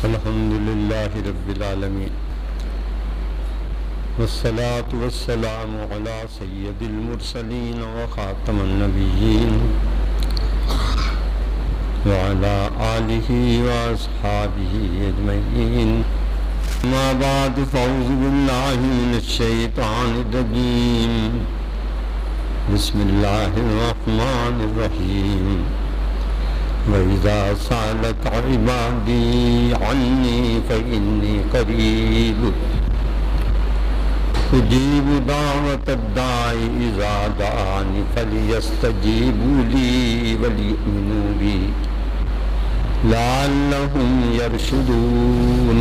الحمد لله رب العالمين والصلاة والسلام على سيد المرسلين وخاتم النبيين وعلى آله وأصحابه أجمعين. ما بعد فأعوذ بالله من الشيطان الرجيم. بسم الله الرحمن الرحيم. وَإِذَا سَأَلَكَ عِبَادِي عَنِّي فَإِنِّي قَرِيبٌ أُجِيبُ دَعْوَةَ الدَّاعِ إِذَا دَعَانِ فَلْيَسْتَجِيبُوا لِي وَلْيُؤْمِنُوا بِي لَعَلَّهُمْ يَرْشُدُونَ.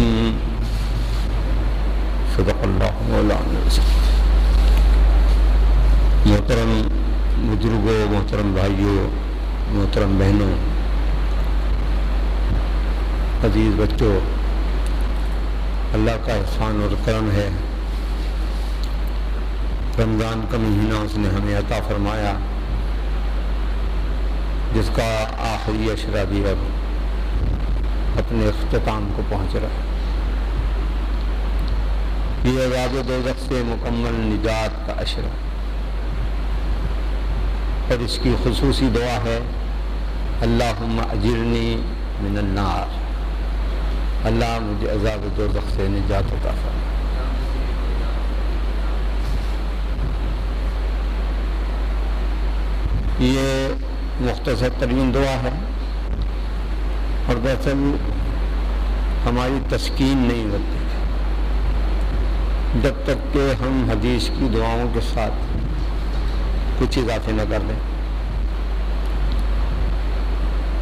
صدق اللہ مولانا العظیم. محترم بزرگوں، محترم بھائیوں، محترم بہنوں، عزیز بچوں، اللہ کا احسان اور کرم ہے. رمضان کا مہینہ اس نے ہمیں عطا فرمایا، جس کا آخری عشرہ بھی اب اپنے اختتام کو پہنچ رہا ہے. یہ عذاب دوزخ سے مکمل نجات کا عشرہ، اور اس کی خصوصی دعا ہے اللہم اجرنی من النار. اللہ مجھے عذاب دوزخ سے نجات عطا فرما. یہ مختصر ترین دعا ہے، اور دراصل ہماری تسکین نہیں ہوتی جب تک کہ ہم حدیث کی دعاؤں کے ساتھ کچھ اضافے نہ کر دیں.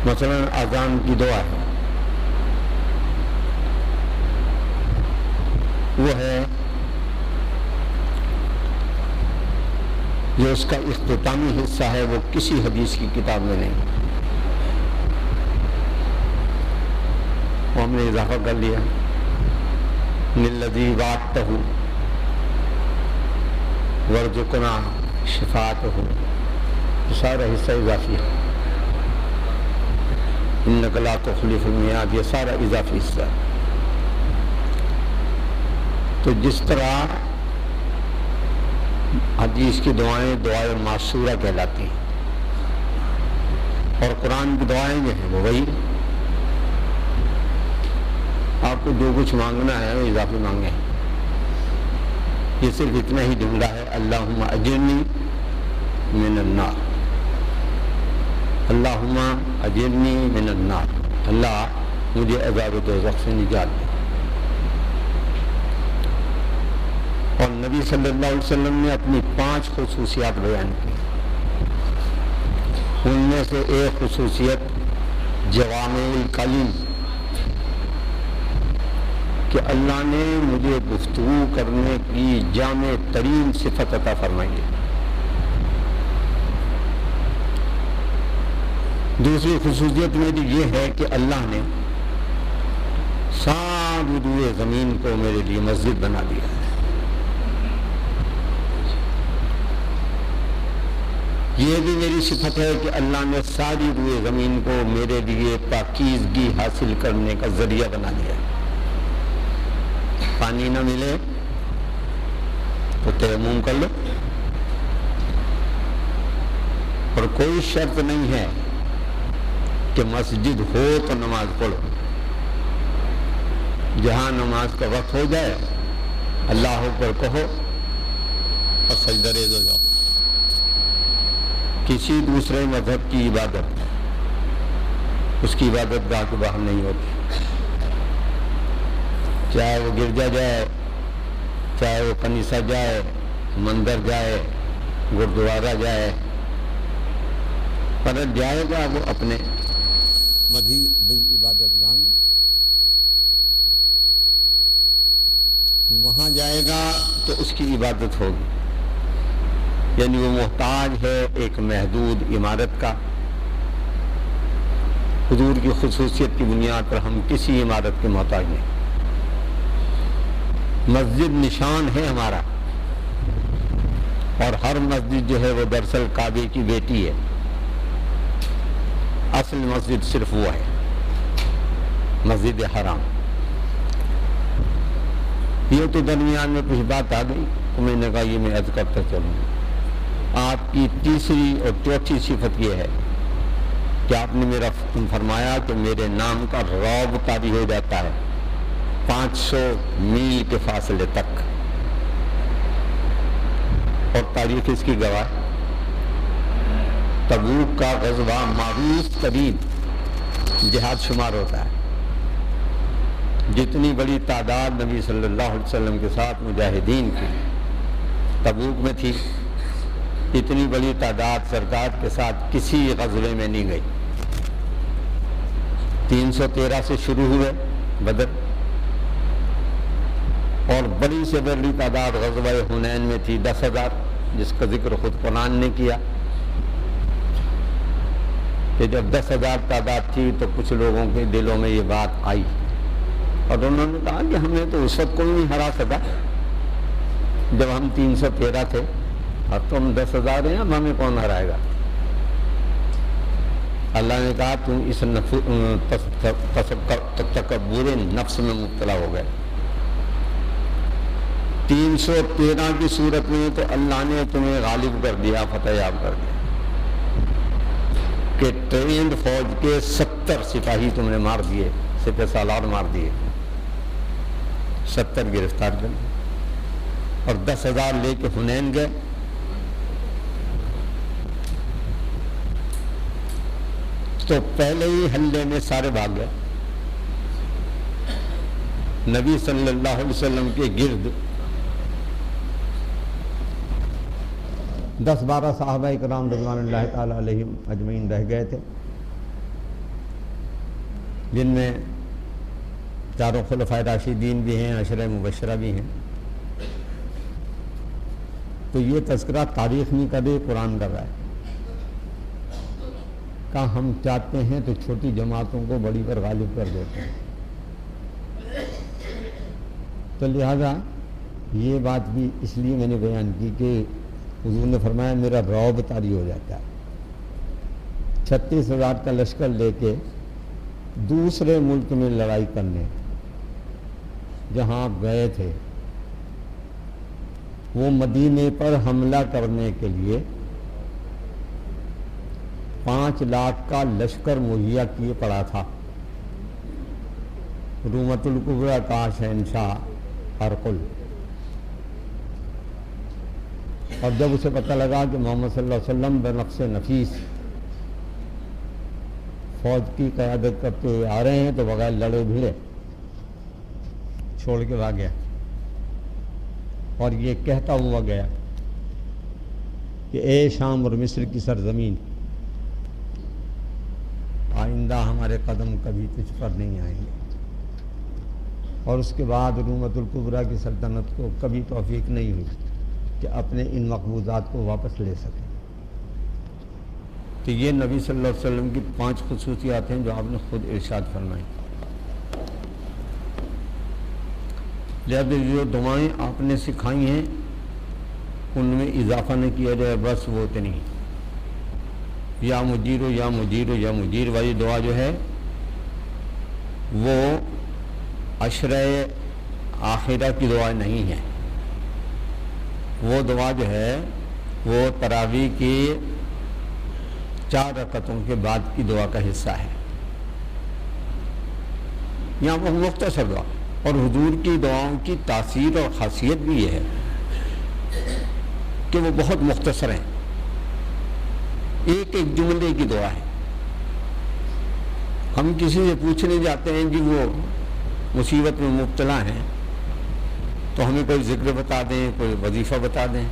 مثلا اذان کی دعا ہے، وہ ہے جو اس کا اختتامی حصہ ہے، وہ کسی حدیث کی کتاب میں نہیں، وہ ہم نے اضافہ کر لیا. للذی وعدتہ وارزقنا شفاعتہ، سارا حصہ اضافی ہے. انک لا تخلف المیعاد، یہ سارا اضافی حصہ ہے. تو جس طرح حدیث کی دعائیں دعائیں معصورہ کہلاتی ہیں، اور قرآن کی دعائیں جو ہیں وہ وہی، آپ کو جو کچھ مانگنا ہے وہ اضافی مانگیں. یہ صرف اتنا ہی جملہ ہے، اللہم اجرنی من النار، اللہم اجرنی من النار، اللہ مجھے عذاب دوزخ سے نجات دے. اور نبی صلی اللہ علیہ وسلم نے اپنی 5 خصوصیات بیان کی. ان میں سے ایک خصوصیت جوامع الکلم، کہ اللہ نے مجھے گفتگو کرنے کی جامع ترین صفت عطا فرمائی ہے. دوسری خصوصیت میری یہ ہے کہ اللہ نے ساری روئے زمین کو میرے لیے مسجد بنا دیا ہے. یہ بھی میری صفت ہے کہ اللہ نے ساری روئے زمین کو میرے لیے پاکیزگی حاصل کرنے کا ذریعہ بنا دیا ہے. پانی نہ ملے تو تیمم کر لو، اور کوئی شرط نہیں ہے کہ مسجد ہو تو نماز پڑھو. جہاں نماز کا وقت ہو جائے اللہ اکبر کہو اور سجدہ ریز ہو جاؤ. کسی دوسرے مذہب کی عبادت اس کی عبادت گاہ کے باہر نہیں ہوتی، چاہے وہ گرجا جائے، چاہے وہ کنیسہ جائے، مندر جائے، گردوارہ جائے، پر جائے گا وہ اپنے مذہبی عبادت گاہ میں، وہاں جائے گا تو اس کی عبادت ہوگی. یعنی وہ محتاج ہے ایک محدود عمارت کا. حضور کی خصوصیت کی بنیاد پر ہم کسی عمارت کے محتاج نہیں. مسجد نشان ہے ہمارا، اور ہر مسجد جو ہے وہ دراصل کعبے کی بیٹی ہے. اصل مسجد صرف وہ ہے، مسجد حرام. یہ تو درمیان میں کچھ بات آ گئی تو میں نے کہا یہ میں عرض کرتا چلوں. آپ کی تیسری اور چوتھی صفت یہ ہے کہ آپ نے میرا فرمایا کہ میرے نام کا رعب طاری ہو جاتا ہے 500 میل کے فاصلے تک. اور تاریخ اس کی گواہ. تبوک کا غزوہ معروف ترین جہاد شمار ہوتا ہے. جتنی بڑی تعداد نبی صلی اللہ علیہ وسلم کے ساتھ مجاہدین کی تبوک میں تھی، اتنی بڑی تعداد سرکار کے ساتھ کسی غزوے میں نہیں گئی. 313 سے شروع ہوئے بدر، اور بڑی سے بڑی تعداد غزوہ حنین میں تھی 10,000، جس کا ذکر خود قرآن نے کیا کہ جب 10,000 تعداد تھی تو کچھ لوگوں کے دلوں میں یہ بات آئی اور انہوں نے کہا کہ ہمیں تو اس وقت کوئی نہیں ہرا سکا جب ہم 313 تھے، اب تو ہم 10,000 ہیں، اب ہمیں کون ہرائے گا. اللہ نے کہا تم اس تکبر نفس میں مبتلا ہو گئے. 313 کی صورت میں تو اللہ نے تمہیں غالب کر دیا، فتح یاب کر دیا کہ ٹرینڈ فوج کے 70 سپاہی تم نے مار دیے، سپہ سالار مار دیے، 70 گرفتار کر دیے، اور 10,000 لے کے حنین گئے. تو پہلے ہی حملے میں سارے بھاگ گئے. نبی صلی اللہ علیہ وسلم کے گرد 10-12 صحابہ کرام رضوان اللہ تعالی علیہم اجمعین رہ گئے تھے، جن میں 4 خلفائے راشدین بھی ہیں، 10 مبشرہ بھی ہیں. تو یہ تذکرہ تاریخ نہیں کر رہی، قرآن کر رہا ہے. کہ ہم چاہتے ہیں تو چھوٹی جماعتوں کو بڑی پر غالب کر دیتے ہیں. تو لہذا یہ بات بھی اس لیے میں نے بیان کی کہ حضور نے فرمایا میرا رعب طاری ہو جاتا ہے. 36,000 کا لشکر لے کے دوسرے ملک میں لڑائی کرنے جہاں آپ گئے تھے، وہ مدینے پر حملہ کرنے کے لیے 5 لاکھ کا لشکر مہیا کیے پڑا تھا. رومت الکبریٰ کا شہنشاہ ہرقل. اور جب اسے پتہ لگا کہ محمد صلی اللہ علیہ وسلم بنفس نفیس فوج کی قیادت کرتے ہوئے آ رہے ہیں تو بغیر لڑے بھیڑے چھوڑ کے بھاگ گیا، اور یہ کہتا ہوا گیا کہ اے شام اور مصر کی سرزمین، آئندہ ہمارے قدم کبھی تجھ پر نہیں آئیں گے. اور اس کے بعد رومت الکبریٰ کی سلطنت کو کبھی توفیق نہیں ہوئی کہ اپنے ان مقبوضات کو واپس لے سکیں. تو یہ نبی صلی اللہ علیہ وسلم کی 5 خصوصیات ہیں جو آپ نے خود ارشاد فرمائی. لہذا جو دعائیں آپ نے سکھائی ہیں ان میں اضافہ نہ کیا جائے، بس وہ اتنی. یا مجیرو یا مجیرو یا مجیر والی دعا جو ہے وہ عشرہ آخرہ کی دعا نہیں ہے. وہ دعا جو ہے وہ تراویح کی 4 رکعتوں کے بعد کی دعا کا حصہ ہے. یہاں پر مختصر دعا، اور حضور کی دعاؤں کی تاثیر اور خاصیت بھی یہ ہے کہ وہ بہت مختصر ہیں، ایک ایک جملے کی دعا ہے. ہم کسی سے پوچھنے جاتے ہیں کہ وہ مصیبت میں مبتلا ہیں تو ہمیں کوئی ذکر بتا دیں، کوئی وظیفہ بتا دیں.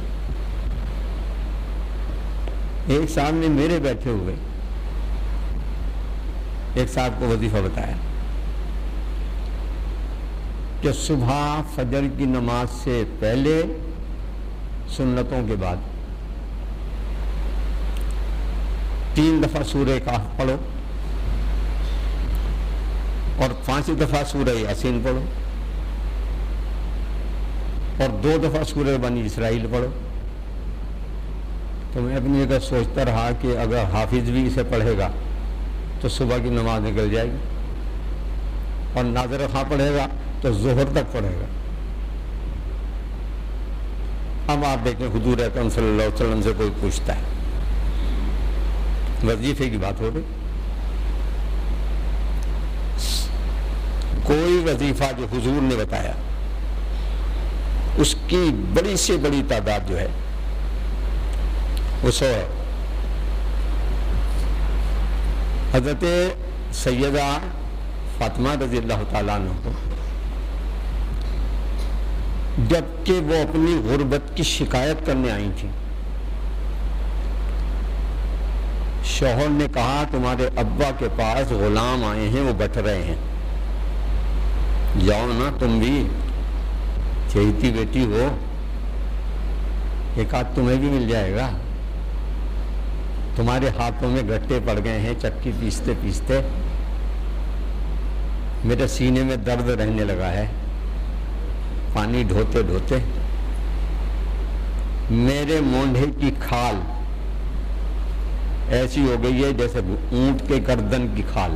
ایک صاحب نے میرے بیٹھے ہوئے ایک صاحب کو وظیفہ بتایا کہ صبح فجر کی نماز سے پہلے، سنتوں کے بعد 3 دفعہ سورہ کہف پڑھو اور 5 دفعہ سورہ یاسین پڑھو اور 2 دفعہ سورہ بنی اسرائیل پڑھو. تو میں اپنی جگہ سوچتا رہا کہ اگر حافظ بھی اسے پڑھے گا تو صبح کی نماز نکل جائے گی، اور ناظر خواہ پڑھے گا تو ظہر تک پڑھے گا. اب آپ دیکھیں حضور اکرم صلی اللہ علیہ وسلم سے کوئی پوچھتا ہے، وظیفے کی بات ہو رہی، کوئی وظیفہ جو حضور نے بتایا اس کی بڑی سے بڑی تعداد جو ہے وہ 100 ہے۔ حضرت سیدہ فاطمہ رضی اللہ تعالیٰ عنہ کو جب کہ وہ اپنی غربت کی شکایت کرنے آئی تھی، شوہر نے کہا تمہارے ابا کے پاس غلام آئے ہیں، وہ بٹ رہے ہیں، جاؤ نا تم بھی، چہیتی بیٹی ہو، ایک آدھ تمہیں بھی مل جائے گا، تمہارے ہاتھوں میں گھٹے پڑ گئے ہیں چکی پیستے پیستے، میرے سینے میں درد رہنے لگا ہے، پانی ڈھوتے ڈھوتے میرے مونڈھے کی کھال ایسی ہو گئی ہے جیسے اونٹ کے گردن کی کھال۔